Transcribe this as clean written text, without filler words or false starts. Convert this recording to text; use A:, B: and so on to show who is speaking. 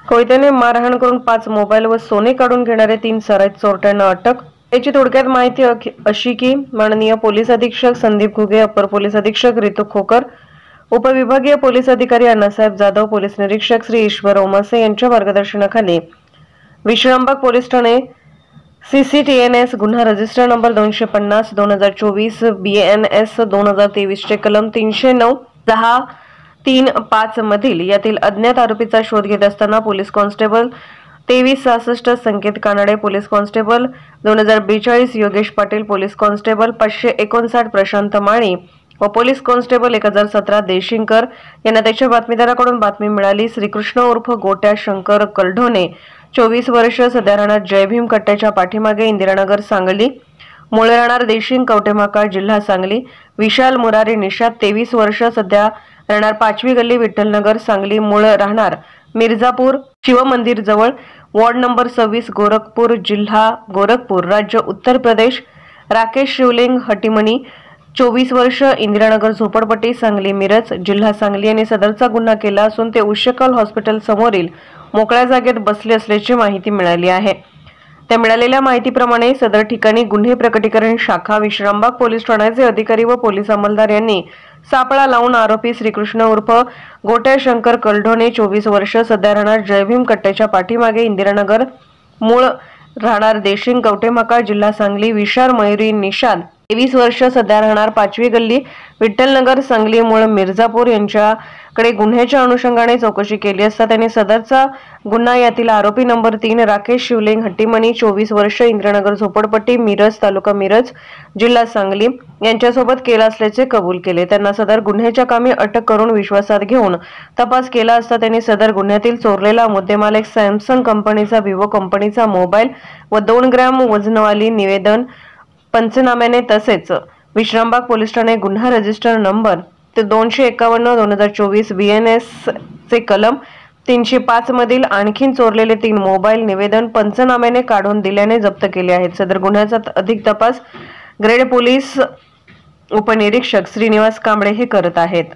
A: कोयत्याने मारहाण करून 5 मोबाईल व सोने काढून घेणारे 3 सराईत चोरट्यांना अटक। याची थोडक्यात माहिती अशी की माननीय पोलीस अधीक्षक संदीप घुगे, अपर पोलीस अधीक्षक रितू खोकर, उपविभागीय पोलीस अधिकारी अण्णासाहेब जाधव, पोलीस निरीक्षक श्री ईश्वर ओमासे यांच्या मार्गदर्शनाखाली विश्रामबाग पोलीस ठाणे CCTNS गुन्हा रजिस्टर नंबर 250 2024 BNS 2023 चे कलम 309 10 3 5 मधील यातील अज्ञात आरोपीचा शोध घेत असताना police constable 2366 Sanket Kanade, police constable 2042 Yogesh Patil, police constable 559 Prashant Mali व पोलीस कॉन्स्टेबल 1017 देशिंकर यांना त्याच्या बातमीदाराकडून बातमी मिळाली। श्रीकृष्ण उर्फ गोट्या शंकर कलढोणे 24 वर्ष, सध्या राहणार जय भीम कट्ट्याच्या पाठीमागे इंदिरानगर सांगली, मूळ राहणार देशिंग कवटेमाका जिल्हा सांगली। विशाल मुरारी निषाद 23 वर्ष, सध्या राहणार 5वी गल्ली विठ्ठलनगर सांगली, मूळ राहणार मिर्जापूर शिवमंदिर जवळ, वॉर्ड नंबर 26 गोरखपूर जिल्हा गोरखपूर राज्य उत्तर प्रदेश। राकेश शिवलिंग हटीमणी 24 वर्ष, इंदिरानगर झोपडपट्टी सांगली मिरज जिल्हा सांगली यांनी सदरचा गुन्हा केला असून ते उश्यकल हॉस्पिटल समोरील मोकळ्या जागेत बसले असल्याची माहिती मिळाली आहे। त्या मिळालेल्या माहितीप्रमाणे सदर ठिकाणी गुन्हे प्रकटीकरण शाखा विश्रामबाग पोलीस ठाण्याचे अधिकारी व पोलीस अंमलदार यांनी सापळा लावून आरोपी श्रीकृष्ण उर्फ गोट्या शंकर कलढोणे 24 वर्ष, सध्या राहणार जय भीम कट्ट्याच्या पाठीमागे इंदिरानगर, मूळ राहणार देशिंग कवटेमाका जिल्हा सांगली। विशाल मयुरी निषाद 23 वर्ष, सध्या राहणार 5वी गल्ली विठ्ठलनगर सांगली, मूळ मिर्जापूर यांच्याकडे गुन्ह्याच्या अनुषंगाने चौकशी केली असता त्यांनी सदरचा गुन्हा यातील आरोपी नंबर 3 राकेश शिवलिंग हट्टीमणी 24 वर्ष, इंदिरानगर झोपडपट्टी मिरज तालुका मिरज जिल्हा सांगली यांच्यासोबत केला असल्याचे कबूल केले। त्यांना सदर गुन्ह्याच्या कामी अटक करून विश्वासात घेऊन तपास केला असता त्यांनी सदर गुन्ह्यातील चोरलेला मुद्देमाल एक सॅमसंग कंपनीचा विवो कंपनीचा मोबाईल व 2 ग्रॅम वजनवाली निवेदन पंचनाम्याने तसेच विश्रामबाग पोलीस ठाणे गुन्हा रजिस्टर नंबर 251 2024 BNS चे कलम 305 मधील आणखीन चोरलेले 3 मोबाईल निवेदन पंचनाम्याने काढून दिल्याने जप्त केले आहेत। सदर गुन्ह्याचा अधिक तपास ग्रेड पोलीस उपनिरीक्षक श्रीनिवास कांबळे हे करत आहेत।